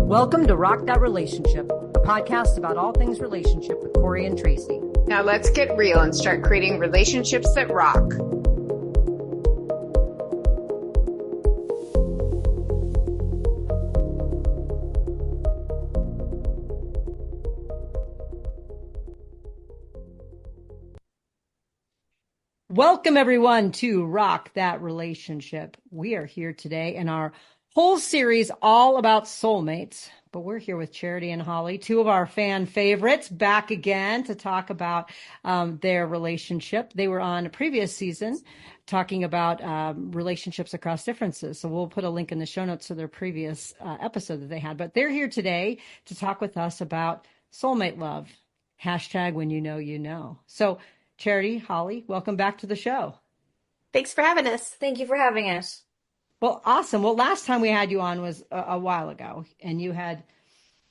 Welcome to Rock That Relationship, a podcast about all things relationship with Corey and Tracy. Now let's get real and start creating relationships that rock. Welcome, everyone, to Rock That Relationship. We are here today in our whole series all about soulmates, but we're here with Charity and Holly, two of our fan favorites, back again to talk about their relationship. They were on a previous season talking about relationships across differences. So we'll put a link in the show notes to their previous episode that they had. But they're here today to talk with us about soulmate love. Hashtag when you know, you know. So Charity, Holly, welcome back to the show. Thanks for having us. Thank you for having us. Well, awesome. Well, last time we had you on was a while ago, and you had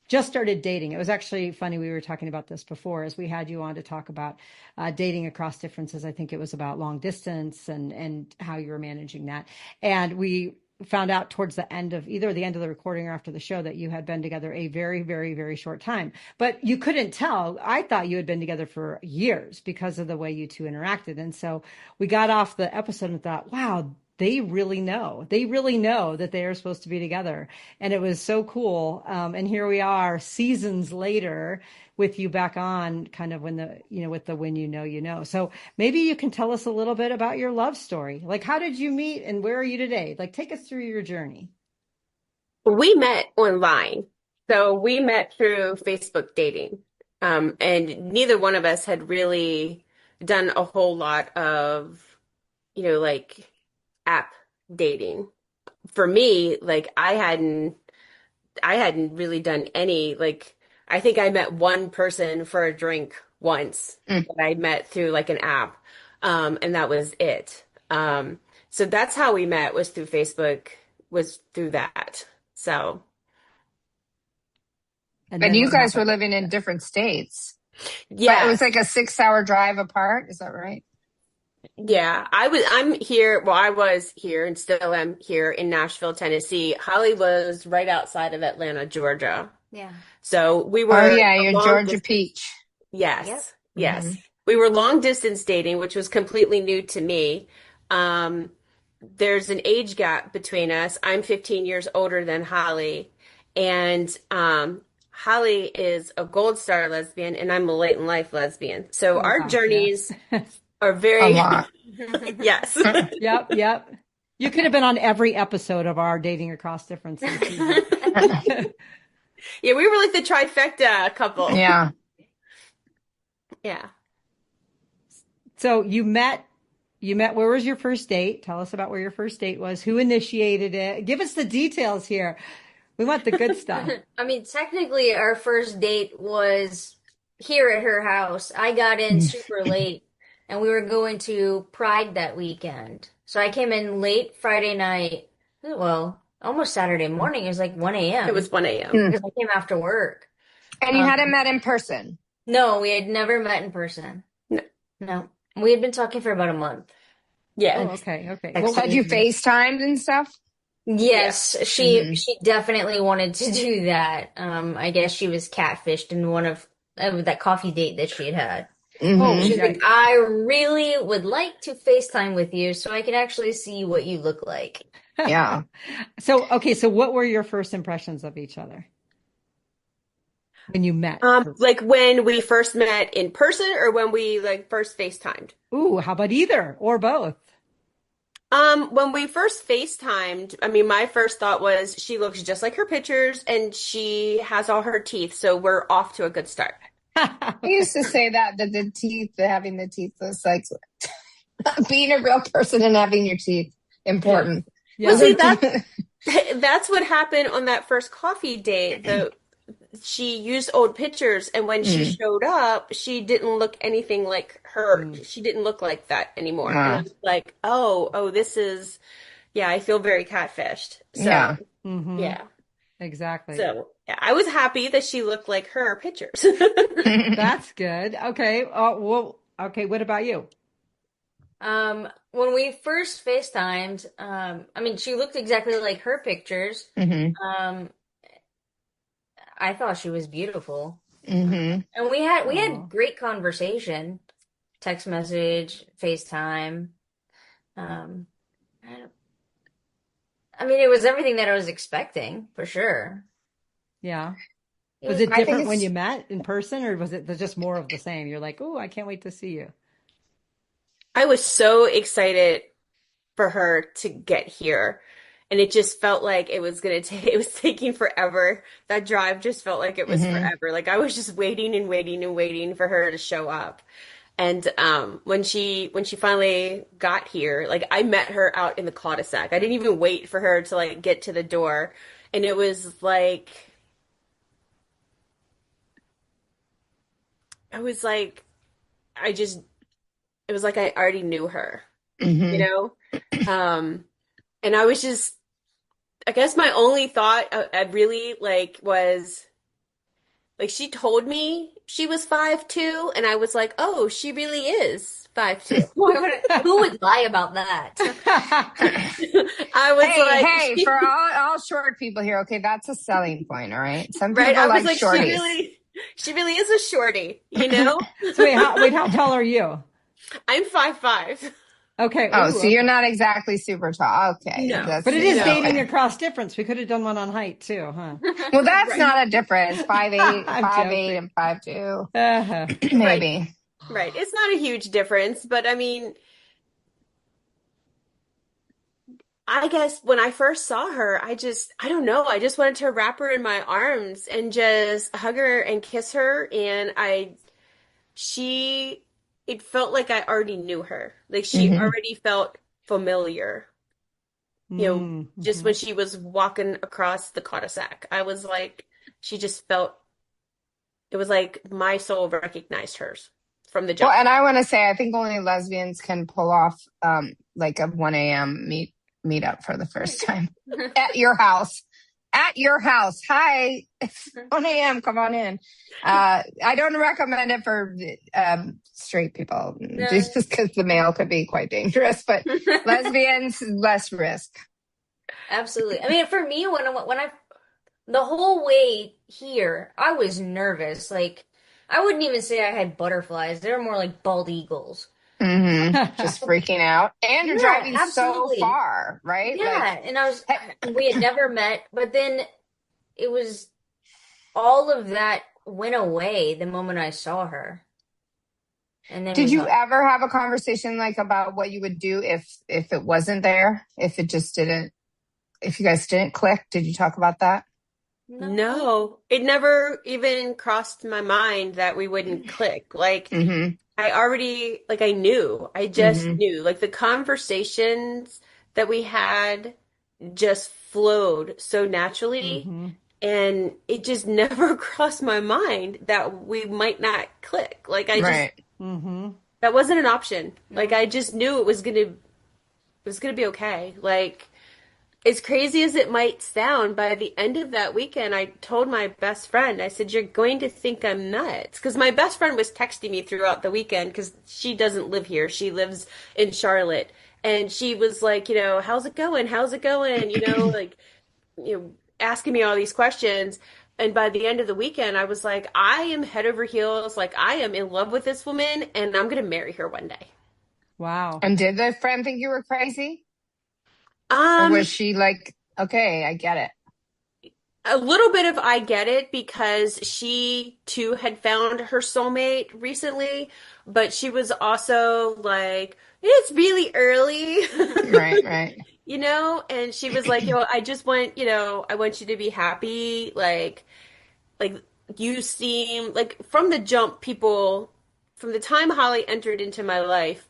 just started dating. It was actually funny. We were talking about this before as we had you on to talk about dating across differences. I think it was about long distance and how you were managing that. And we found out towards the end of either the end of the recording or after the show that you had been together a very, very, very short time. But you couldn't tell. I thought you had been together for years because of the way you two interacted. And so we got off the episode and thought, wow, they really know. They really know that they are supposed to be together. And it was so cool. And here we are seasons later with you back on kind of when when you know, you know. So maybe you can tell us a little bit about your love story. Like, how did you meet and where are you today? Like, take us through your journey. We met online. So we met through Facebook dating. And neither one of us had really done a whole lot of, app dating. For me, I hadn't really done any, I think I met one person for a drink once that I met through an app. And that was it. So that's how we met, was through Facebook, was through that. So. And you guys were living in different states. Yeah. But it was like a 6-hour drive apart. Is that right? Yeah, I was here and still am here in Nashville, Tennessee. Holly was right outside of Atlanta, Georgia. Yeah. So we were. Oh, yeah, you're Georgia Peach. Yes. Yep. Yes. Mm-hmm. We were long distance dating, which was completely new to me. There's an age gap between us. I'm 15 years older than Holly. And Holly is a gold star lesbian and I'm a late in life lesbian. So our journeys are very, yes. Yep. You could have been on every episode of our Dating Across Differences. Yeah, we were like the trifecta couple. Yeah. Yeah. So you met, where was your first date? Tell us about where your first date was. Who initiated it? Give us the details here. We want the good stuff. I mean, technically our first date was here at her house. I got in super late and we were going to Pride that weekend. So I came in late Friday night. Well, almost Saturday morning. It was like 1 a.m. It was 1 a.m. Because I came after work. And you hadn't met in person? No, we had never met in person. No. We had been talking for about a month. Yeah. Oh, okay. Well, had you FaceTimed and stuff? Yes, she definitely wanted to do that. I guess she was catfished in one of that coffee date that she had. Mm-hmm. Oh, she's like, I really would like to FaceTime with you so I can actually see what you look like. Yeah. So what were your first impressions of each other when you met? Like when we first met in person or when we first FaceTimed? Ooh, how about either or both? When we first FaceTimed, I mean, my first thought was she looks just like her pictures and she has all her teeth, so we're off to a good start. I used to say that having the teeth was like being a real person and having your teeth important. Yeah. Well, see, that's what happened on that first coffee date. She used old pictures, and when she showed up, she didn't look anything like her. She didn't look like that anymore. And I was like, oh, this is, I feel very catfished. So, yeah. Exactly. So, yeah, I was happy that she looked like her pictures. That's good. Okay. Okay. What about you? When we first FaceTimed, I mean, she looked exactly like her pictures. Mm-hmm. I thought she was beautiful. Mm-hmm. And we Oh, had great conversation, text message, FaceTime. Um, I mean, it was everything that I was expecting, for sure. yeah. It Was was it I think different great. when you it's, met in person, or was it just more of the same? You're like, oh, I can't wait to see you. I was so excited for her to get here. And it just felt like it was gonna take, it was taking forever. That drive just felt like it was mm-hmm. forever. Like I was just waiting and waiting and waiting for her to show up. And when she finally got here, like I met her out in the cul-de-sac. I didn't even wait for her to like get to the door. And it was like I was like I just it was like I already knew her, you Mm-hmm. know? Um and I was just I guess my only thought I really like was like she told me she was 5'2", and I was like, "Oh, she really is 5'2". Who would lie about that? I was Hey, like, hey, for all short people here, okay, that's a selling point, all right? Some right? people I was like like, shorties. she really is a shorty, you know? So wait, how tall are you? I'm 5'5". Okay. Oh, Ooh, so you're okay. not exactly super tall. Okay, No, But that's it is no. dating okay. across difference. We could have done one on height too, huh? Well, that's Right, not a difference. 5'8", I'm 5'8", joking. and 5'2", Uh-huh. right, maybe. right. It's not a huge difference, but I mean, I guess when I first saw her, I don't know, I just wanted to wrap her in my arms and just hug her and kiss her. And she, it felt like I already knew her. Like she Hmm. already felt familiar, just Mm-hmm. when she was walking across the cul-de-sac. I was like, she just felt, it was like my soul recognized hers from the Well, jump. and I want to say, I think only lesbians can pull off like a 1 a.m. meet up for the first time at your house. At your house. Hi, it's 1 a.m. Come on in. I don't recommend it for straight people, No. just because the male could be quite dangerous. But lesbians, less risk. Absolutely. I mean, for me, the whole way here, I was nervous. Like, I wouldn't even say I had butterflies. They were more like bald eagles. Just freaking out, and you're Yeah, driving so absolutely. far, right? Like, Yeah, and hey, we had never met, but then it was all of that went away the moment I saw her, and then did we you hugged. ever have a conversation like about what you would do if it wasn't there? If it just didn't, if you guys didn't click, did you talk about that? No. No, it never even crossed my mind that we wouldn't click. Like, Mm-hmm. I already, like, I knew, I just Mm-hmm. knew. Like, the conversations that we had just flowed so naturally, Mm-hmm. and it just never crossed my mind that we might not click. Like, I just, Right. Mm-hmm. that wasn't an option. Like, No. I just knew it was gonna be okay. Like, as crazy as it might sound, by the end of that weekend, I told my best friend, I said, "You're going to think I'm nuts." Because my best friend was texting me throughout the weekend because she doesn't live here. She lives in Charlotte. And she was like, how's it going? How's it going? Like, asking me all these questions. And by the end of the weekend, I was like, I am head over heels. Like, I am in love with this woman and I'm going to marry her one day. Wow. And did the friend think you were crazy, or Um, was she like, okay, I get it? A little bit of I get it because she too had found her soulmate recently, but she was also like, it's really early, Right. Right. and she was like, I just want, I want you to be happy. Like you seem like from the jump, from the time Holly entered into my life,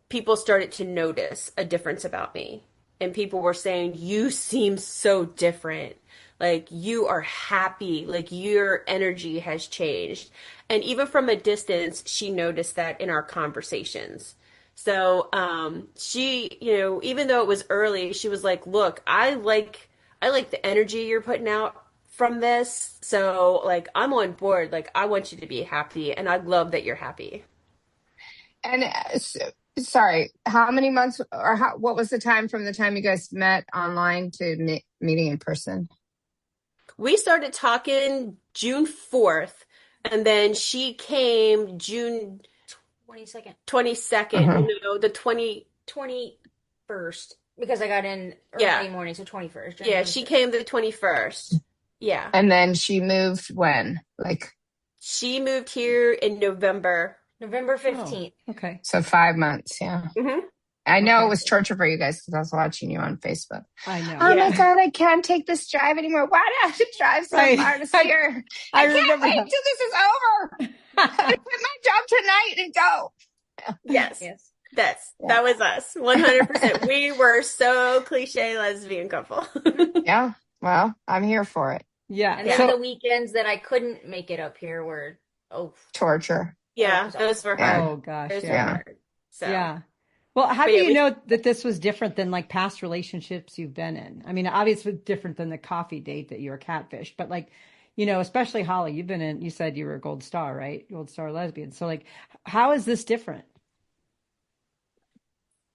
people started to notice a difference about me. And people were saying, you seem so different. Like you are happy. Like your energy has changed. And even from a distance, she noticed that in our conversations. So she, even though it was early, she was like, look, I like the energy you're putting out from this. So like I'm on board. Like I want you to be happy and I love that you're happy. And sorry, how many months, or what was the time from the time you guys met online to meeting in person? We started talking June 4th, and then she came June 22nd. 22nd. Uh-huh. No, the 21st. Because I got in yeah. early morning, so 21st. June Yeah, she 21st. came the 21st. Yeah. And then she moved when? Like, She moved here in November. November Oh, 15th. okay. so 5 months, yeah. Hmm. I know it Okay. was torture for you guys because I was watching you on Facebook. I know. Oh my Yeah. God, I can't take this drive anymore. Why do I have to drive so Right. far to see her? I I can't remember wait till this is over. I that. quit my job tonight and go. Yes. Yes. Yeah. That was us. 100%. We were so cliche lesbian couple. Yeah. Well, I'm here for it. Yeah. And Yeah. then the So, weekends that I couldn't make it up here were, oh, Torture. Yeah, was those were Yeah. hard. oh gosh, Those were yeah. Yeah. hard. So, Yeah. Well, how but do yeah, you we know that this was different than like past relationships you've been in? I mean, obviously different than the coffee date that you were catfished, but like, especially Holly, you said you were a gold star, right? Gold star lesbian. So like, how is this different?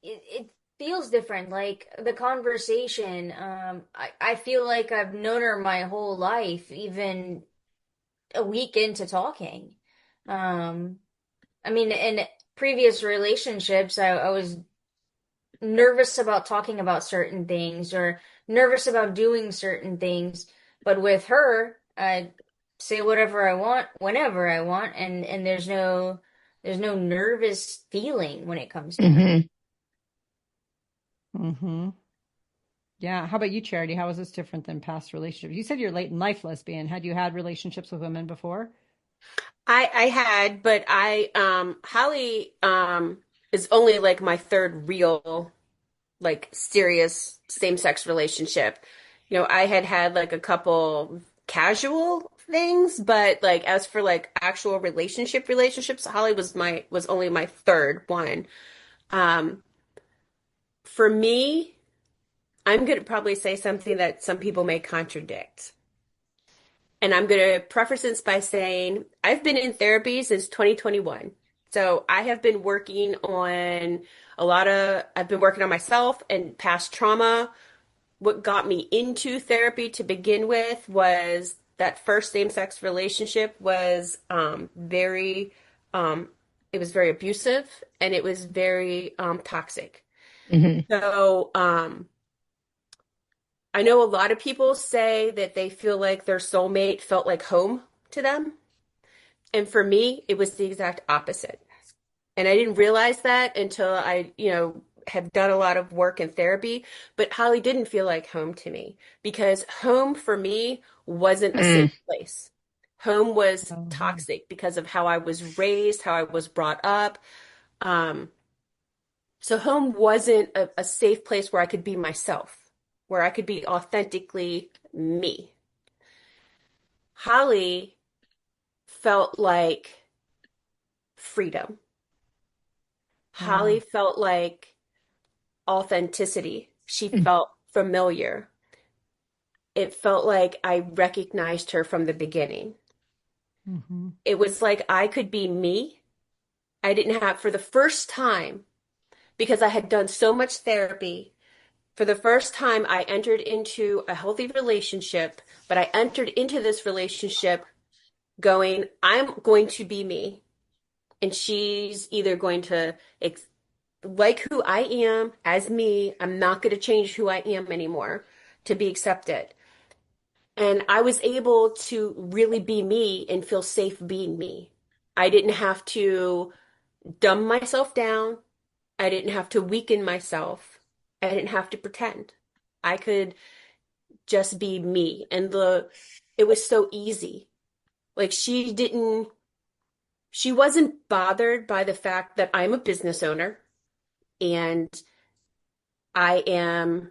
it feels different. Like the conversation, I feel like I've known her my whole life, even a week into talking. Um, I mean, in previous relationships, I was nervous about talking about certain things or nervous about doing certain things. But with her, I say whatever I want, whenever I want, and there's no nervous feeling when it comes to her. Hmm. Mm-hmm. Yeah. How about you, Charity? How is this different than past relationships? You said you're late in life lesbian. Had you had relationships with women before? I had, but Holly is only like my third real like serious same-sex relationship. I had had like a couple casual things, but like as for like actual relationships, Holly was only my third one. Um, for me, I'm gonna probably say something that some people may contradict. And I'm gonna preface this by saying I've been in therapy since 2021. So I have been working on I've been working on myself and past trauma. What got me into therapy to begin with was that first same-sex relationship was very it was very abusive and it was very toxic. Hmm. So I know a lot of people say that they feel like their soulmate felt like home to them. And for me, it was the exact opposite. And I didn't realize that until I, had done a lot of work in therapy. But Holly didn't feel like home to me because home for me wasn't a safe Mm. place. Home was Oh, toxic because of how I was raised, how I was brought up. Um, so home wasn't a safe place where I could be myself, where I could be authentically me. Holly felt like freedom. Holly wow. felt like authenticity. She felt familiar. It felt like I recognized her from the beginning. Mm-hmm. It was like I could be me. I didn't have, for the first time, because I had done so much therapy, for the first time, I entered into a healthy relationship, but I entered into this relationship going, I'm going to be me. And she's either going to like who I am as me. I'm not going to change who I am anymore to be accepted. And I was able to really be me and feel safe being me. I didn't have to dumb myself down. I didn't have to weaken myself. I didn't have to pretend. I could just be me. And it was so easy. Like she wasn't bothered by the fact that I'm a business owner and I am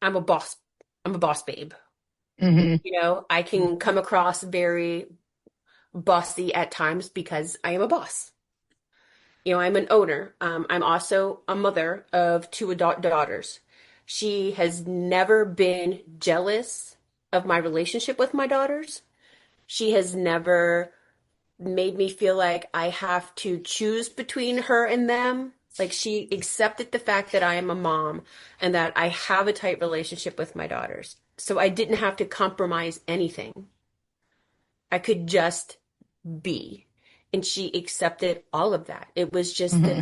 I'm a boss. I'm a boss babe. Hmm. I can come across very bossy at times because I am a boss. I'm an owner. I'm also a mother of two adult daughters. She has never been jealous of my relationship with my daughters. She has never made me feel like I have to choose between her and them. Like she accepted the fact that I am a mom and that I have a tight relationship with my daughters. So I didn't have to compromise anything. I could just be. And she accepted all of that. It was just Hmm.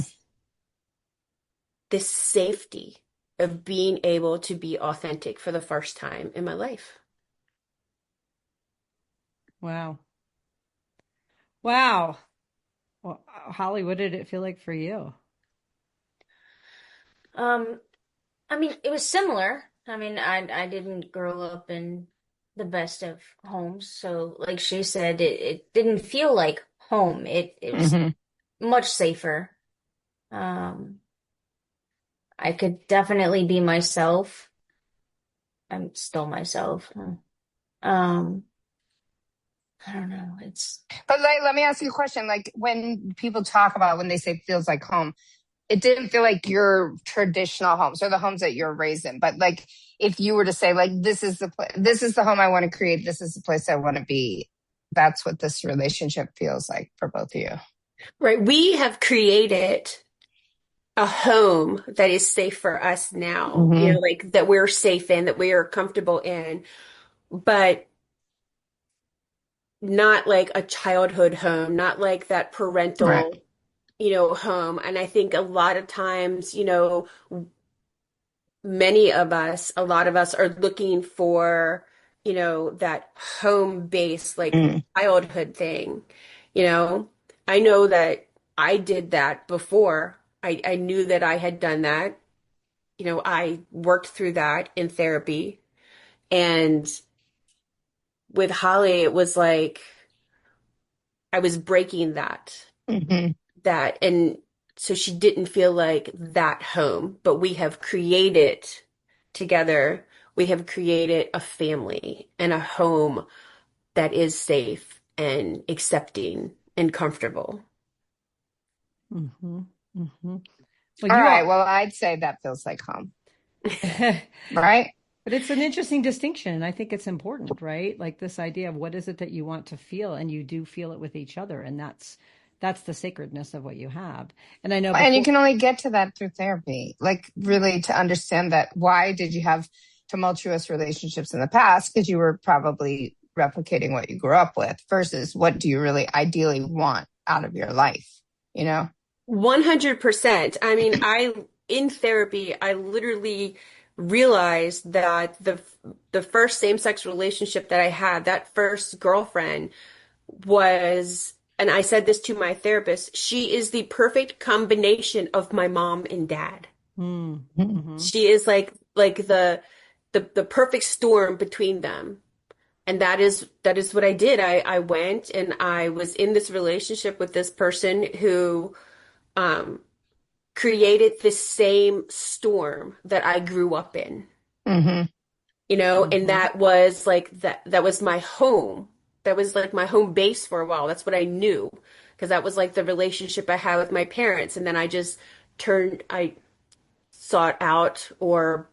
this safety of being able to be authentic for the first time in my life. Wow. Wow. Well, Holly, what did it feel like for you? Um, I mean, it was similar. I mean, I didn't grow up in the best of homes, so like she said, it didn't feel like home. It was Hmm. much safer. Um, I could definitely be myself. I'm still myself. Um, I don't know. It's But like, let me ask you a question. Like when people talk about when they say feels like home, it didn't feel like your traditional homes or the homes that you're raised in. But like if you were to say like this is the home I want to create, this is the place I want to be. That's what this relationship feels like for both of you. Right. We have created a home that is safe for us now, Hmm. like that we're safe in, that we are comfortable in, but not like a childhood home, not like that Right. parental, home. And I think a lot of times, many of us, a lot of us are looking for, that home base, like Mm. childhood thing. You know, I know that I did that before. I knew that I had done that. I worked through that in therapy. And with Holly, it was like I was breaking Hmm. and so she didn't feel like that home, but we have created together, we have created a family and a home that is safe and accepting and comfortable. Mm-hmm. Mm-hmm. Well, All you right. all, Well, I'd say that feels like home, but right? it's an interesting distinction. And I think it's important, right? Like this idea of what is it that you want to feel, and you do feel it with each other, and that's the sacredness of what you have. And I know And you before. can only get to that through therapy, like really to understand that why did you have tumultuous relationships in the past? Because you were probably replicating what you grew up with versus what do you really ideally want out of your life, you know? 100%. I mean, in therapy, I literally realized that the first same-sex relationship that I had, that first girlfriend was, and I said this to my therapist, she is the perfect combination of my mom and dad. Mm-hmm. She is like the perfect storm between them. And that is what I did. I went and I was in this relationship with this person who um created this same storm that I grew up in, Hmm. and Mm-hmm. that was my home. That was like my home base for a while. That's what I knew because that was like the relationship I had with my parents. And then I sought out, or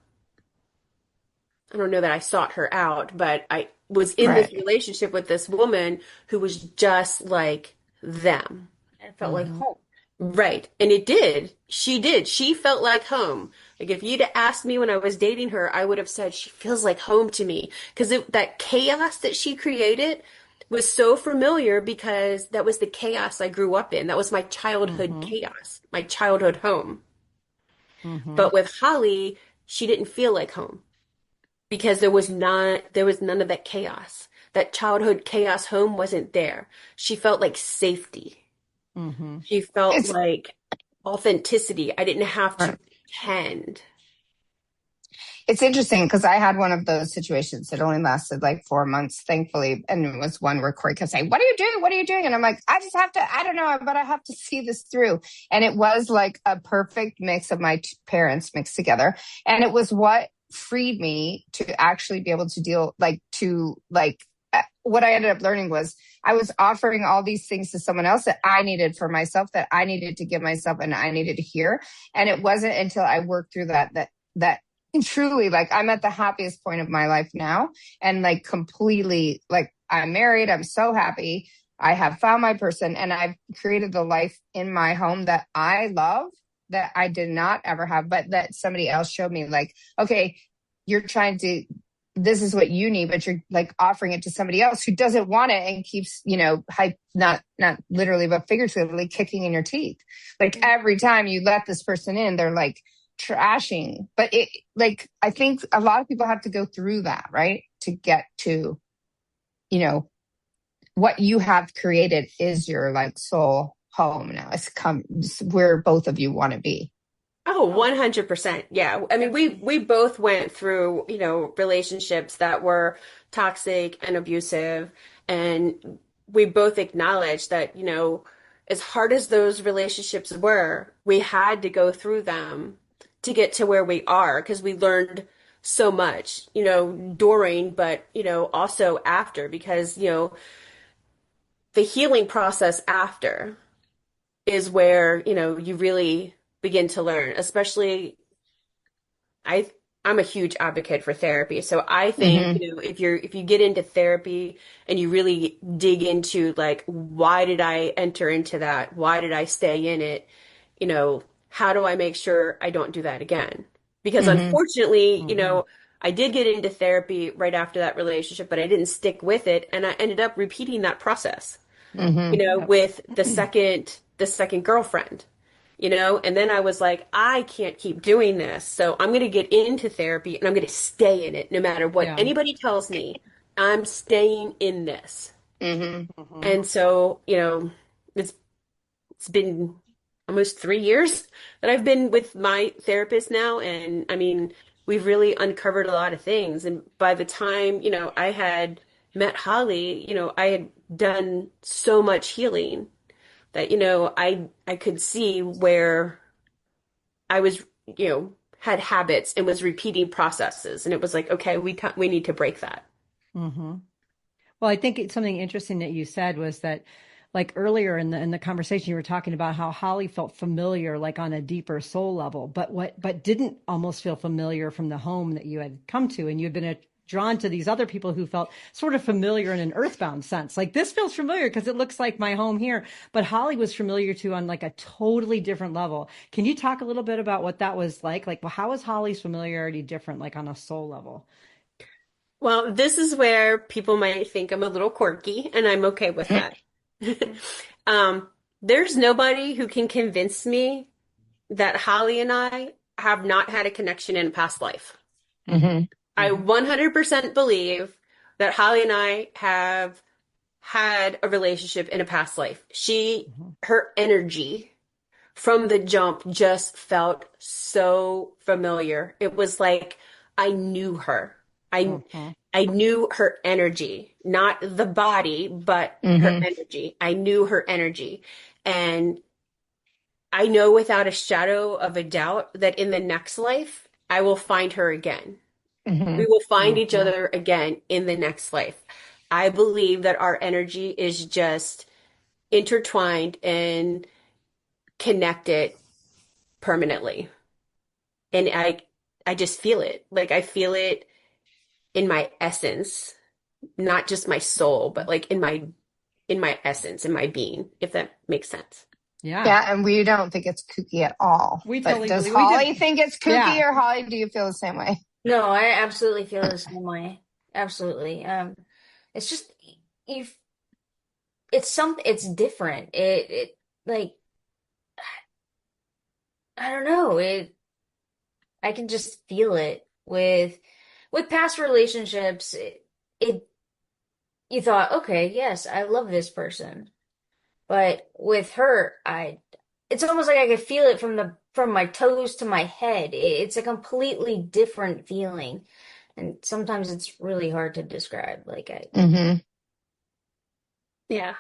I don't know that I sought her out, but I was in this Right. relationship with this woman who was just like them. it felt like Mm-hmm. home. Right. And it did. She did. She felt like home. Like if you'd asked me when I was dating her, I would have said she feels like home to me. Because that chaos that she created was so familiar because that was the chaos I grew up in. That was my childhood Mm-hmm. chaos, my childhood home. Mm-hmm. But with Holly, she didn't feel like home because there was none of that chaos. That childhood chaos home wasn't there. She felt like safety. Mm-hmm. She felt It's like authenticity. I didn't have to right. pretend. It's interesting because I had one of those situations. It only lasted like 4 months, thankfully. And it was one where Corey kept saying, "What are you doing? What are you doing?" And I'm like, I just have to, I don't know, but I have to see this through. And it was like a perfect mix of my parents mixed together. And it was what freed me to actually be able to deal, what I ended up learning was I was offering all these things to someone else that I needed for myself, that I needed to give myself and I needed to hear. And it wasn't until I worked through that and truly, like, I'm at the happiest point of my life now. And like, completely, like, I'm married. I'm so happy. I have found my person and I've created the life in my home that I love, that I did not ever have, but that somebody else showed me, like, okay, you're trying to this is what you need, but you're like offering it to somebody else who doesn't want it and keeps, not literally, but figuratively kicking in your teeth. Like every time you let this person in, they're like trashing. But I think a lot of people have to go through that, right? To get to, what you have created is your like soul home now. It's where both of you want to be. Oh, 100%. Yeah. I mean, we both went through, relationships that were toxic and abusive, and we both acknowledged that, as hard as those relationships were, we had to go through them to get to where we are because we learned so much, during, but, also after because, the healing process after is where, you really begin to learn, especially I I'm a huge advocate for therapy. So I think, Mm-hmm. if you get into therapy and you really dig into like why did I enter into that? Why did I stay in it? How do I make sure I don't do that again? Because Mm-hmm. unfortunately, Hmm. I did get into therapy right after that relationship, but I didn't stick with it and I ended up repeating that process, Yep. Yep. with the second girlfriend, and then I was like, I can't keep doing this. So I'm going to get into therapy and I'm going to stay in it no matter what Yeah. anybody tells me. I'm staying in this. Mm-hmm. Hmm. And so, it's been almost 3 years that I've been with my therapist now. And I mean, we've really uncovered a lot of things. And by the time, I had met Holly, I had done so much healing that, I could see where I was, had habits and was repeating processes. And it was like, okay, we need to break that. Hmm. Well, I think it's something interesting that you said was that, like earlier in the conversation, you were talking about how Holly felt familiar, like on a deeper soul level, but didn't almost feel familiar from the home that you had come to, and you'd been drawn to these other people who felt sort of familiar in an earthbound sense. Like this feels familiar because it looks like my home here, but Holly was familiar to on like a totally different level. Can you talk a little bit about what that was like? Like, well, how was Holly's familiarity different, like on a soul level? Well, this is where people might think I'm a little quirky, and I'm okay with that. Um, there's nobody who can convince me that Holly and I have not had a connection in a past life. Mm-hmm. I 100% believe that Holly and I have had a relationship in a past life. Hmm. Her energy from the jump just felt so familiar. It was like I knew her. I Hmm. I knew her energy, not the body, but her Mm-hmm. energy. I knew her energy. And I know without a shadow of a doubt that in the next life, I will find her again. Mm-hmm. We will find each Hmm. other again in the next life. I believe that our energy is just intertwined and connected permanently. And I just feel it. Like I feel it in my essence, not just my soul, but like in my essence, in my being, if that makes sense. Yeah, Yeah, and we don't think it's kooky at all. we But totally does believe we Holly did. think it's kooky, Yeah. or Holly, do you feel the same way? No, I absolutely feel the same way. Absolutely. It's just you. It's different. Like I don't know. I can just feel it with past relationships. It you thought, okay, yes, I love this person, but with her, it's almost like I could feel it from my toes to my head. It's a completely different feeling, and sometimes it's really hard to describe. Mm-hmm. Yeah.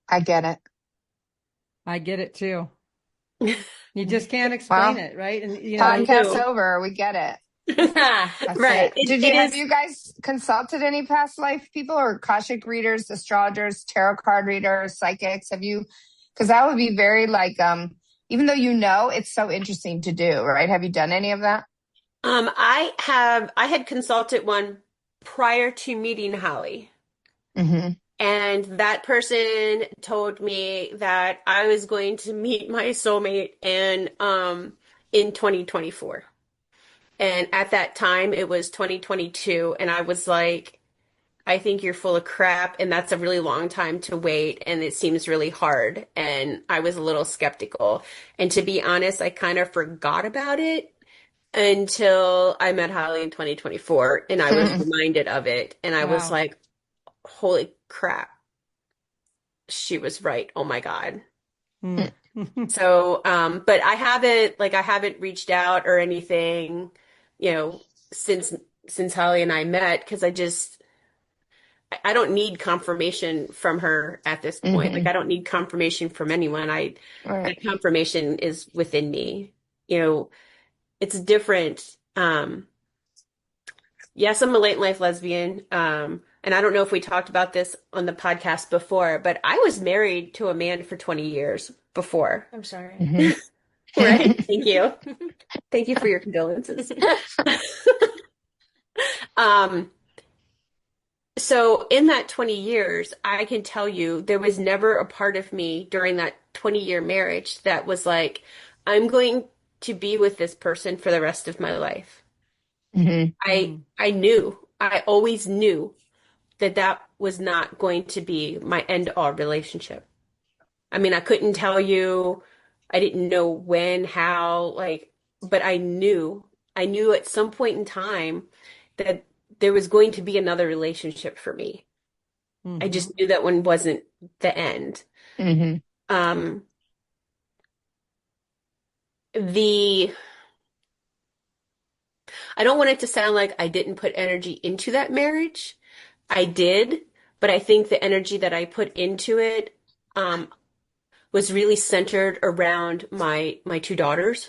I get it. I get it too. You just can't explain Well, it, right? And No, you podcast do. over. We get it. That's it. Right. It, Did you it have is. you guys consulted any past life people or Akashic readers, astrologers, tarot card readers, psychics? Have you? Because that would be very like even though it's so interesting to do, right? Have you done any of that? I had consulted one prior to meeting Holly, Mm-hmm. and that person told me that I was going to meet my soulmate in 2024. And at that time, it was 2022. And I was like, I think you're full of crap. And that's a really long time to wait. And it seems really hard. And I was a little skeptical. And to be honest, I kind of forgot about it until I met Holly in 2024. And I was reminded of it. And I was Wow. like, holy crap, she was right. Oh my God. Mm. So, but I haven't reached out or anything, you know, since Holly and I met, because I don't need confirmation from her at this point. Like, Hmm. I don't need confirmation from anyone. Right. That confirmation is within me. You know, it's different. Yes, I'm a late life lesbian. And I don't know if we talked about this on the podcast before, but I was married to a man for 20 years before. I'm sorry. Hmm. Right? Thank you. Thank you for your condolences. Um, so in that 20 years, I can tell you there was never a part of me during that 20-year marriage that was like, I'm going to be with this person for the rest of my life. Hmm. I knew, I always knew that that was not going to be my end all relationship. I mean, I couldn't tell you, I didn't know when, how, like, but I knew at some point in time that there was going to be another relationship for me. I Hmm. just knew that one wasn't the end. Hmm. Um, the I don't want it to sound like I didn't put energy into that marriage. I did, but I think the energy that I put into it, was really centered around my two daughters.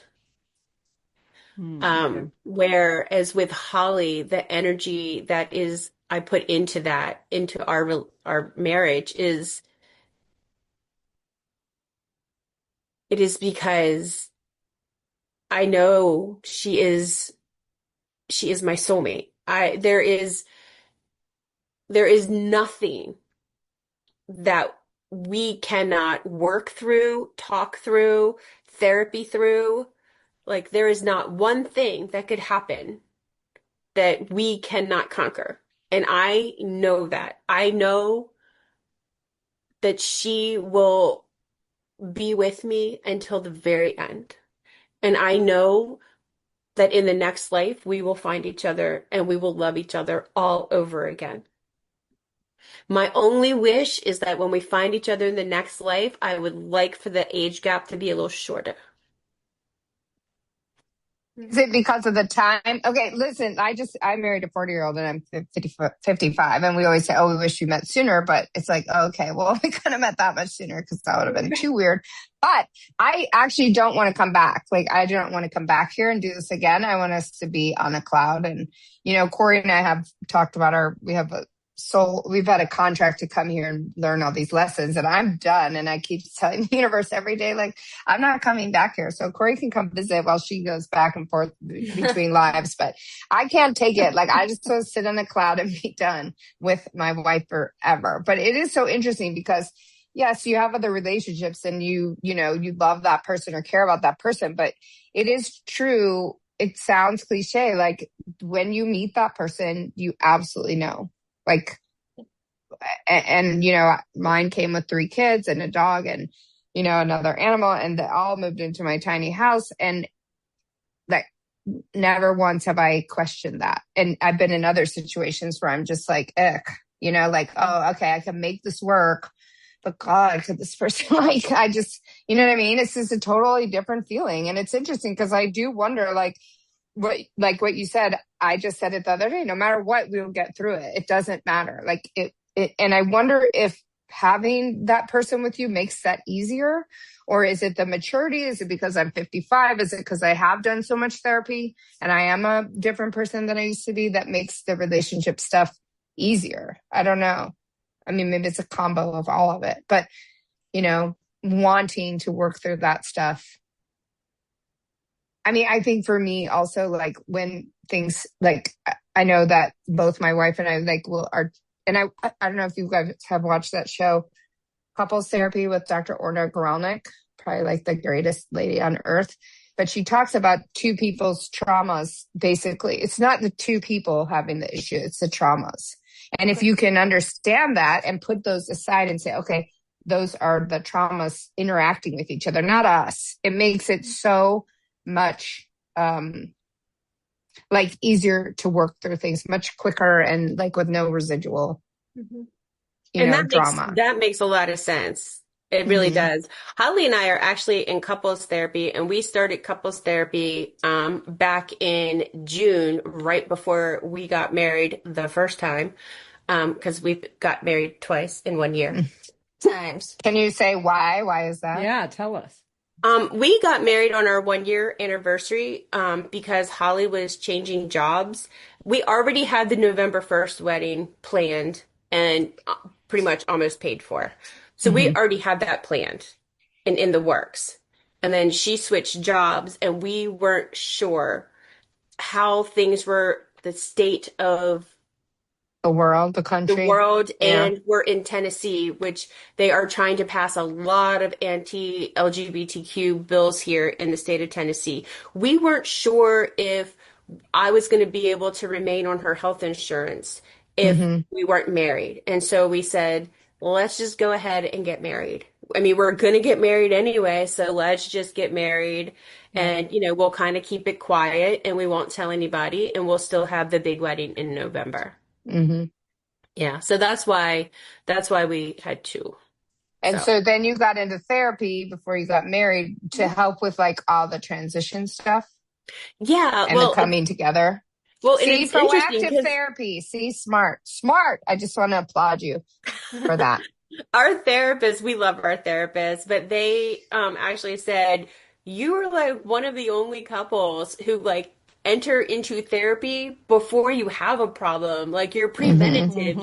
Okay. Whereas with Holly, the energy that is I put into that, into our marriage it is because I know she is my soulmate. There is nothing that we cannot work through, talk through, therapy through. Like, there is not one thing that could happen that we cannot conquer. And I know that. I know that she will be with me until the very end. And I know that in the next life, we will find each other and we will love each other all over again. My only wish is that when we find each other in the next life, I would like for the age gap to be a little shorter. Is it because of the time? Okay, listen, I married a 40-year-old and I'm 55. And we always say, oh, we wish we met sooner. But it's like, oh, okay, well, we could have met that much sooner because that would have been too weird. But I actually don't want to come back. Like, I don't want to come back here and do this again. I want us to be on a cloud. And, Corey and I have talked about we have we've had a contract to come here and learn all these lessons, and I'm done. And I keep telling the universe every day, like, I'm not coming back here. So Corey can come visit while she goes back and forth between lives, but I can't take it. Like, I just want to sit on a cloud and be done with my wife forever. But it is so interesting because yes, you have other relationships and you love that person or care about that person, but it is true. It sounds cliche. Like, when you meet that person, you absolutely know. Like, and mine came with 3 kids and a dog and another animal, and they all moved into my tiny house. And like, never once have I questioned that. And I've been in other situations where I'm just like, ugh, like, oh, okay, I can make this work, but God, could this person like, I just, you know what I mean? It's just a totally different feeling. And it's interesting because I do wonder, what you said, I just said it the other day, no matter what, we'll get through it. It doesn't matter. Like, and I wonder if having that person with you makes that easier, or is it the maturity? Is it because I'm 55? Is it because I have done so much therapy and I am a different person than I used to be that makes the relationship stuff easier? I don't know. I mean, maybe it's a combo of all of it, but wanting to work through that stuff. I mean, I think for me also, like, when things, like, I know that both my wife and I, like, and I don't know if you guys have watched that show, Couples Therapy with Dr. Orna Gralnick, probably like the greatest lady on earth. but she talks about two people's traumas. Basically, it's not the two people having the issue, it's the traumas. And if you can understand that and put those aside and say, okay, those are the traumas interacting with each other, not us, it makes it so much like easier to work through things much quicker and like with no residual, drama. That makes a lot of sense. It really does. Holly and I are actually in couples therapy, and we started couples therapy back in June, right before we got married the first time, because we got married twice in 1 year. Times. Can you say why? Why is that? Yeah, tell us. We got married on our 1 year anniversary because Holly was changing jobs. We already had the November 1st wedding planned and pretty much almost paid for. So we already had that planned and in the works. And then she switched jobs, and we weren't sure how things were, the state of The world, the country. the world, Yeah. and we're in Tennessee, which they are trying to pass a lot of anti-LGBTQ bills here in the state of Tennessee. We weren't sure if I was going to be able to remain on her health insurance if we weren't married. And so we said, let's just go ahead and get married. I mean, we're going to get married anyway, so let's just get married. And, we'll kind of keep it quiet, and we won't tell anybody, and we'll still have the big wedding in November. Yeah, so that's why we had two. And so then you got into therapy before you got married to help with like all the transition stuff Yeah, and the coming together. well, and See, it's interesting proactive because therapy. See, smart. I just want to applaud you for that. our therapists, we love our therapists, but they actually said you are like one of the only couples who like enter into therapy before you have a problem. Like you're preventative.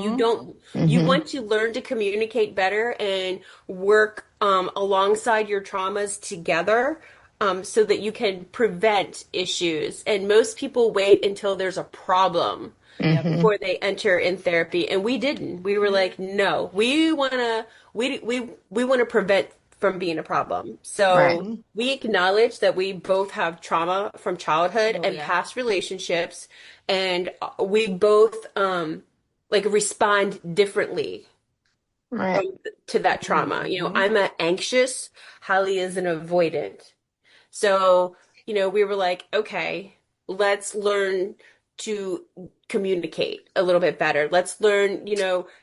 You want to learn to communicate better and work alongside your traumas together. So that you can prevent issues. And most people wait until there's a problem before they enter in therapy. And we didn't. We were like, no, we want to prevent from being a problem. So we acknowledge that we both have trauma from childhood and past relationships, and we both like respond differently to that trauma. I'm an anxious, Holly is an avoidant. So, we were like, okay, let's learn to communicate a little bit better. Let's learn,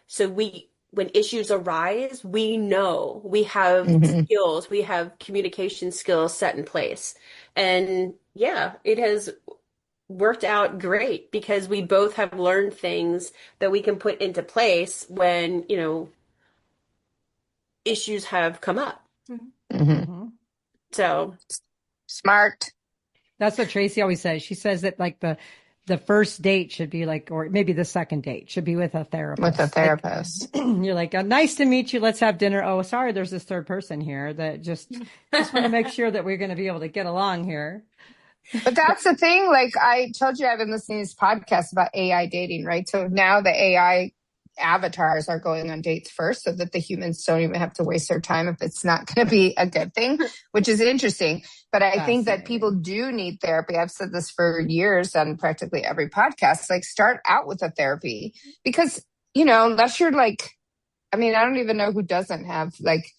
so when issues arise, we know we have skills, we have communication skills set in place. And yeah, it has worked out great because we both have learned things that we can put into place when, issues have come up. So Smart. That's what Tracy always says. She says that like the first date should be like, or maybe the second date should be with a therapist. With a therapist. Like, you're like, nice to meet you. Let's have dinner. Oh, sorry, there's this third person here that just want to make sure that we're going to be able to get along here. But that's the thing. Like I told you, I've been listening to this podcast about AI dating, right? So now the AI avatars are going on dates first so that the humans don't even have to waste their time if it's not going to be a good thing, which is interesting. But I think that people do need therapy. I've said this for years on practically every podcast, like start out with a therapy because, unless you're like, I don't even know who doesn't have like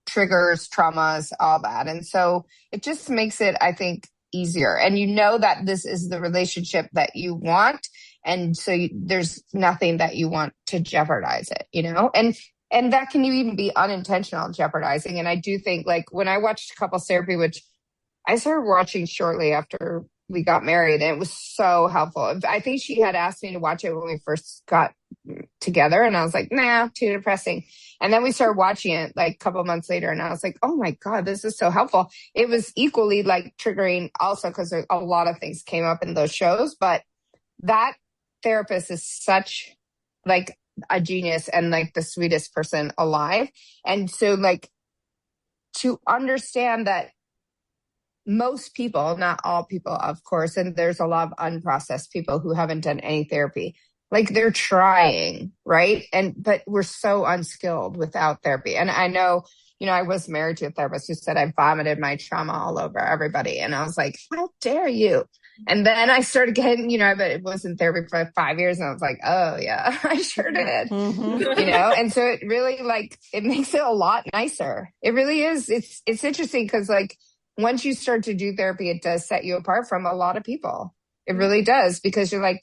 triggers, traumas, all that. And so it just makes it, I think, easier. And that this is the relationship that you want. And so there's nothing that you want to jeopardize it, and that can even be unintentional jeopardizing. And I do think like when I watched couples therapy, which I started watching shortly after we got married, and it was so helpful. I think she had asked me to watch it when we first got together, and I was like, nah, too depressing. And then we started watching it like a couple of months later, and I was like, oh my God, this is so helpful. It was equally like triggering also because a lot of things came up in those shows, but that therapist is such like a genius and like the sweetest person alive. And so like to understand that most people, not all people, of course, and there's a lot of unprocessed people who haven't done any therapy, like they're trying, right? But we're so unskilled without therapy. And I know I was married to a therapist who said I vomited my trauma all over everybody. And I was like, how dare you? And then I started getting, but it was in therapy for like 5 years. And I was like, oh yeah, I sure did. And so it really it makes it a lot nicer. It really is. It's interesting because once you start to do therapy, it does set you apart from a lot of people. It really does, because you're like,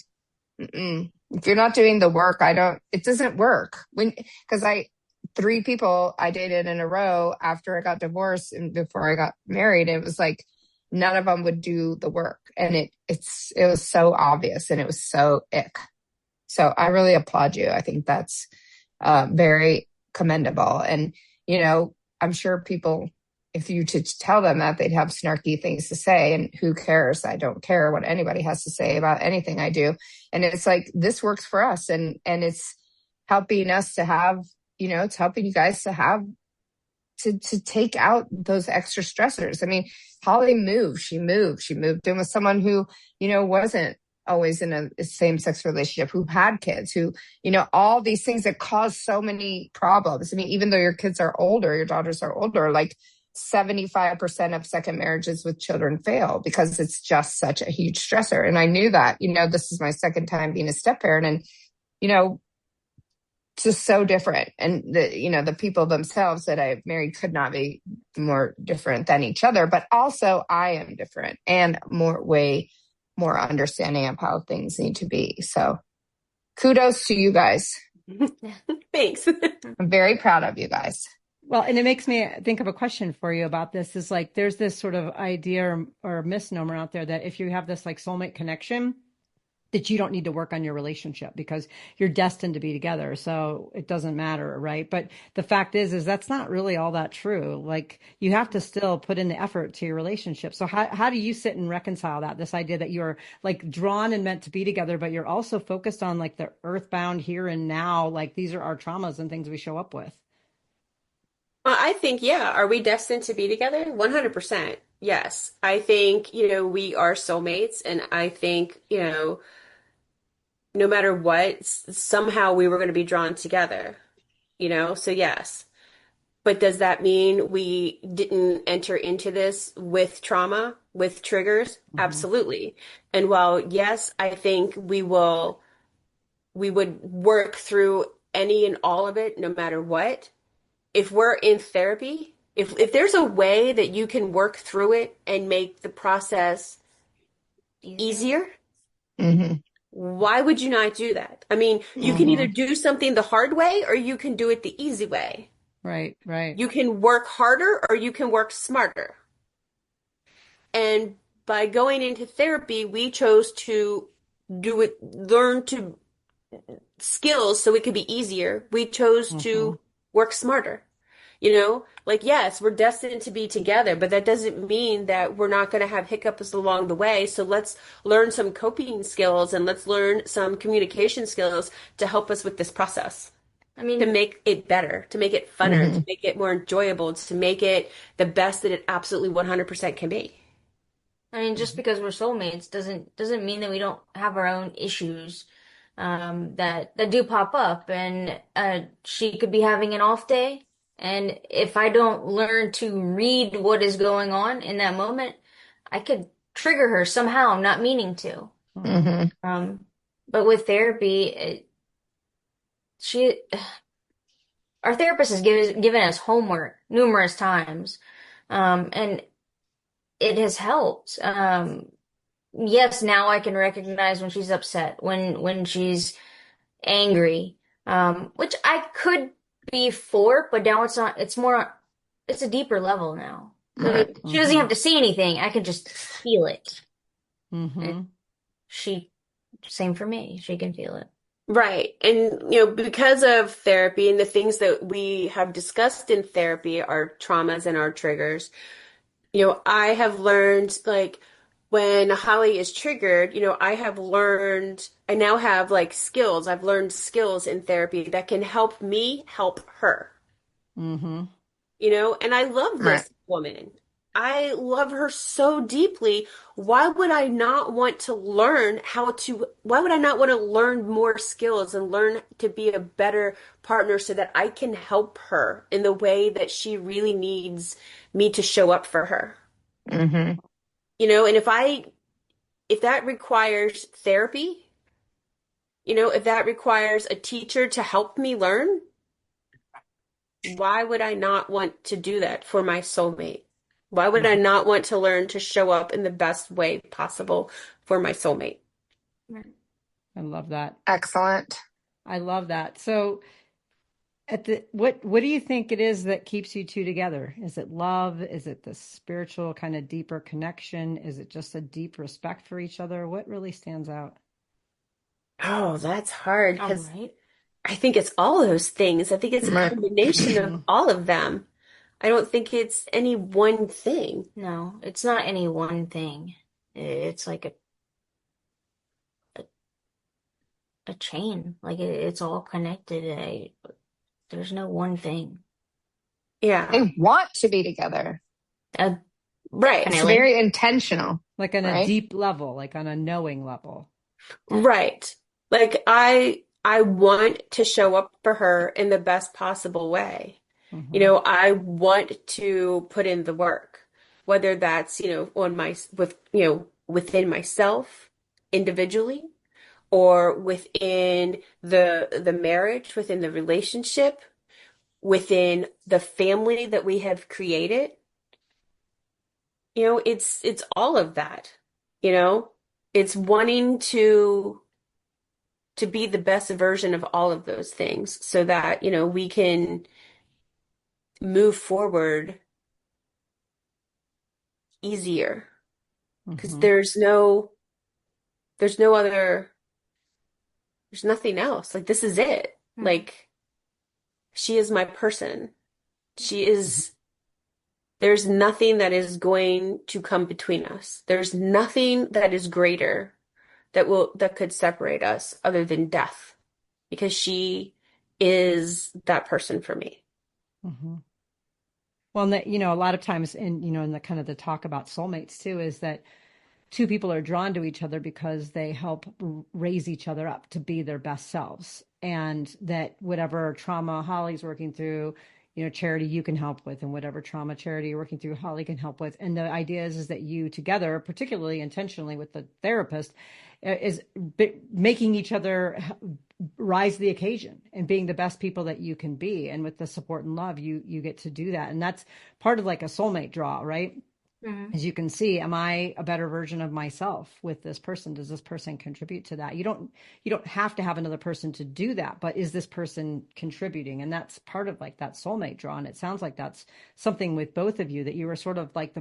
if you're not doing the work, it doesn't work. Because 3 people I dated in a row after I got divorced and before I got married, it was like, none of them would do the work. And it was so obvious, and it was so ick. So I really applaud you. I think that's very commendable. And, I'm sure people, if you to tell them that, they'd have snarky things to say, and who cares? I don't care what anybody has to say about anything I do. And it's like, this works for us. And it's helping us to have, it's helping you guys to have, to take out those extra stressors. I mean, Holly moved. She moved in with someone who, wasn't always in a same-sex relationship, who had kids, who, all these things that cause so many problems. I mean, even though your kids are older, your daughters are older, 75% of second marriages with children fail because it's just such a huge stressor. And I knew that, this is my second time being a step parent, and, just so different. And the people themselves that I've married could not be more different than each other, but also I am different and way more understanding of how things need to be. So kudos to you guys. Thanks. I'm very proud of you guys. Well, and it makes me think of a question for you about this is there's this sort of idea or misnomer out there that if you have this soulmate connection, that you don't need to work on your relationship because you're destined to be together. So it doesn't matter, right? But the fact is that's not really all that true. You have to still put in the effort to your relationship. So how do you sit and reconcile that, this idea that you're drawn and meant to be together, but you're also focused on the earthbound here and now, these are our traumas and things we show up with? I think, yeah. Are we destined to be together? 100%. Yes. I think, we are soulmates, and I think, no matter what, somehow we were going to be drawn together, so yes. But does that mean we didn't enter into this with trauma, with triggers? Mm-hmm. Absolutely. And while, yes, I think we would work through any and all of it, no matter what, if we're in therapy, if there's a way that you can work through it and make the process easier, mm-hmm. Why would you not do that? I mean, you can either do something the hard way or you can do it the easy way. Right. You can work harder or you can work smarter. And by going into therapy, we chose to learn to skills so it could be easier. We chose to work smarter. Yes, we're destined to be together, but that doesn't mean that we're not going to have hiccups along the way. So let's learn some coping skills and let's learn some communication skills to help us with this process. I mean, to make it better, to make it funner, to make it more enjoyable, to make it the best that it absolutely 100% can be. I mean, just because we're soulmates doesn't mean that we don't have our own issues that do pop up. And she could be having an off day. And if I don't learn to read what is going on in that moment, I could trigger her somehow, not meaning to. Mm-hmm. But with therapy, our therapist has given us homework numerous times, and it has helped. Yes, now I can recognize when she's upset, when she's angry, which I could be for, but now it's not. It's a deeper level now. Right. She doesn't have to say anything. I can just feel it. And same for me. She can feel it. Right. And, because of therapy and the things that we have discussed in therapy, our traumas and our triggers, I have learned, when Holly is triggered, I now have skills. I've learned skills in therapy that can help me help her. And I love this woman. I love her so deeply. Why would I not want to learn why would I not want to learn more skills and learn to be a better partner so that I can help her in the way that she really needs me to show up for her? Hmm. And if that requires therapy, if that requires a teacher to help me learn, why would I not want to do that for my soulmate? Why would I not want to learn to show up in the best way possible for my soulmate? I love that. Excellent. I love that. So what do you think it is that keeps you two together? Is it love? Is it the spiritual kind of deeper connection? Is it just a deep respect for each other? What really stands out? Oh, that's hard All because right. I think it's all those things. I think it's a Right. combination of all of them. I don't think it's any one thing. No, it's not any one thing. It's like a chain. Like it's all connected. There's no one thing. Yeah, They want to be together. Uh, right, It's Definitely. very intentional, Like on a right? deep level, like on a knowing level. right. Like I want to show up for her in the best possible way. Hmm. I want to put in the work, whether that's, within myself individually or within the marriage, within the relationship, within the family that we have created. It's all of that, you know? It's wanting to be the best version of all of those things so that, we can move forward easier because Hmm. there's no other, there's nothing else. Like this is it. Mhm. Like she is my person. She is, there's nothing that is going to come between us. There's nothing that is greater that could separate us other than death because she is that person for me. Hmm. Well, and that, a lot of times in the kind of the talk about soulmates too, is that two people are drawn to each other because they help raise each other up to be their best selves. And that whatever trauma Holly's working through, Charity, you can help with, and whatever trauma Charity you're working through, Holly can help with. And the idea is that you together, particularly intentionally with the therapist, is making each other rise to the occasion and being the best people that you can be. And with the support and love, you get to do that. And that's part of like a soulmate draw, right? Mhm. As you can see, am I a better version of myself with this person? Does this person contribute to that? You don't have to have another person to do that, but is this person contributing? And that's part of like that soulmate draw. And it sounds like that's something with both of you, that you are sort of like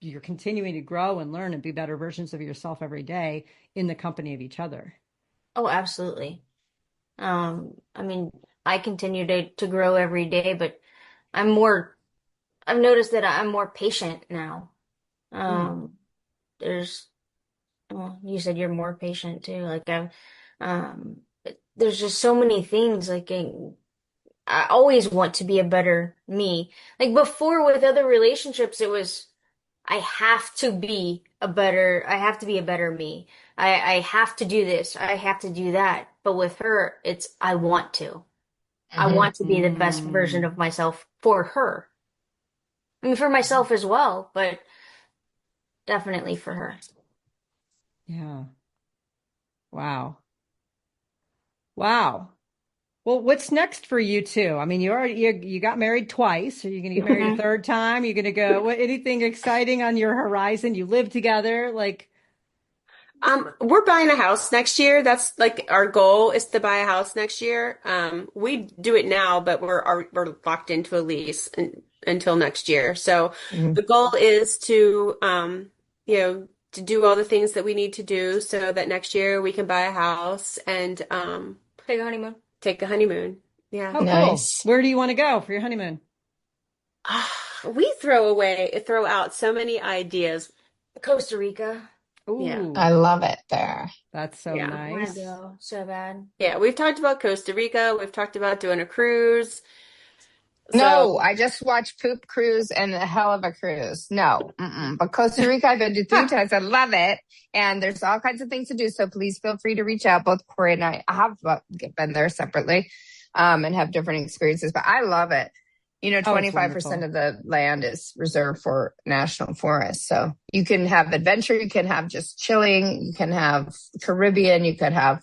you're continuing to grow and learn and be better versions of yourself every day in the company of each other. Oh, absolutely. I mean, I continue to grow every day, but I'm more, I've noticed that I'm more patient now. Mm. Um, there's, well, you said you're more patient too. Like um, there's just so many things. I always want to be a better me. Like before with other relationships, it was, I have to be a better me. I have to do this. I have to do that. But with her, it's, I want to. I Hmm. want to be the best version Mm. of myself for her. I mean, for myself as well, but definitely for her. Yeah. Wow. Wow. Well, what's next for you two? I mean, you got married twice. Are you going to get married a Mhm. third time? You're going to go, anything exciting on your horizon? You live together, like, We're buying a house next year. That's like our goal is to buy a house next year. We do it now, but we're locked into a lease until next year. So the goal is to do all the things that we need to do so that next year we can buy a house and Take a honeymoon. take a honeymoon. Yeah. oh, cool. Nice. Where do you want to go for your honeymoon? We throw out so many ideas. Costa Rica. Yeah. I Ooh, love it there. that's so Yeah. I want to nice. go so bad. Yeah. We've talked about Costa Rica. We've talked about doing a cruise. So No, I just watched Poop Cruise and a hell of a cruise. No, but Costa Rica, I've been to 3 times. I love it. And there's all kinds of things to do. So please feel free to reach out. Both Corey and I have been there separately, and have different experiences, but I love it. Oh, it's 25% wonderful. of the land is reserved for national forests. So you can have adventure. You can have just chilling. You can have Caribbean. You could have,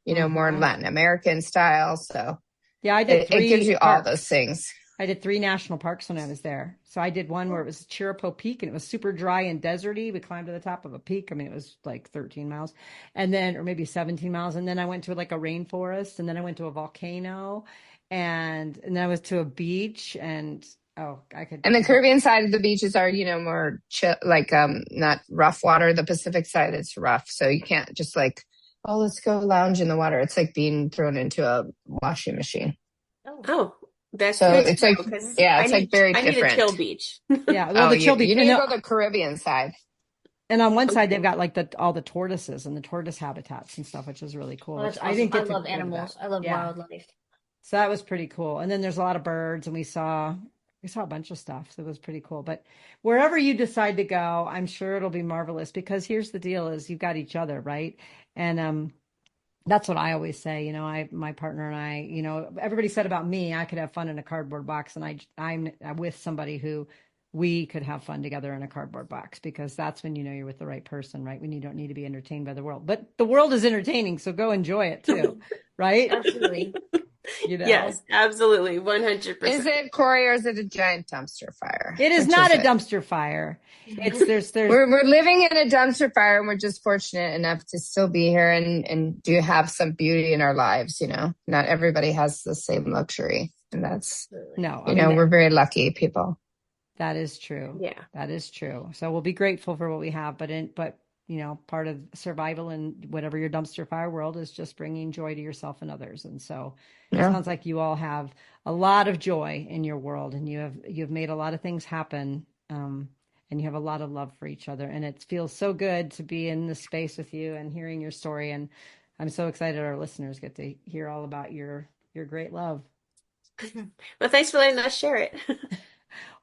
more Latin American style. So Yeah, I did it gives 3 you all parks. those things. I did 3 national parks when I was there. So I did one where it was Chirapo Peak and it was super dry and deserty. We climbed to the top of a peak. I mean, it was like 13 miles and then, or maybe 17 miles. And then I went to like a rainforest and then I went to a volcano and then I was to a beach and I could. And the Caribbean side of the beaches are, more chill, like not rough water. The Pacific side, it's rough. So you can't just like, oh, let's go lounge in the water. It's like being thrown into a washing machine. Oh, that's So good it's to like, know, 'cause yeah, it's like very I need a different. chill beach. Yeah, well, the chill beach. You need to go to the Caribbean side. And on one side, they've got like all the tortoises and the tortoise habitats and stuff, which is really cool. Oh, that's I awesome. didn't get I to love go to animals. that. I love Yeah. wildlife. So that was pretty cool. And then there's a lot of birds and we saw a bunch of stuff. So it was pretty cool. But wherever you decide to go, I'm sure it'll be marvelous because here's the deal is you've got each other, right? And that's what I always say, my partner and I, everybody said about me, I could have fun in a cardboard box and I'm with somebody who we could have fun together in a cardboard box because that's when you're with the right person, right? When you don't need to be entertained by the world. But the world is entertaining, so go enjoy it too, right? Absolutely. Yes, absolutely. 100%. Is it, Corey, or is it a giant dumpster fire? It is Which not is a it? dumpster fire. It's there's We're living in a dumpster fire, and we're just fortunate enough to still be here and do have some beauty in our lives. Not everybody has the same luxury, and that's no, we're very lucky people. That is true. Yeah, that is true. So we'll be grateful for what we have, but part of survival in whatever your dumpster fire world is just bringing joy to yourself and others. And so it sounds like you all have a lot of joy in your world, and you've made a lot of things happen. And you have a lot of love for each other. And it feels so good to be in this space with you and hearing your story. And I'm so excited our listeners get to hear all about your great love. Well, thanks for letting us share it.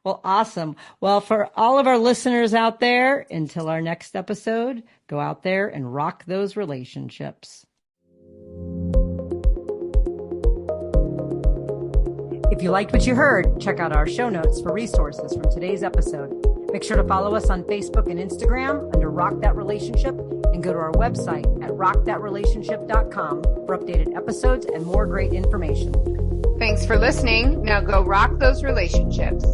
Well, awesome. Well, for all of our listeners out there, until our next episode, go out there and rock those relationships. If you liked what you heard, check out our show notes for resources from today's episode. Make sure to follow us on Facebook and Instagram under Rock That Relationship and go to our website at rockthatrelationship.com for updated episodes and more great information. Thanks for listening. Now go rock those relationships.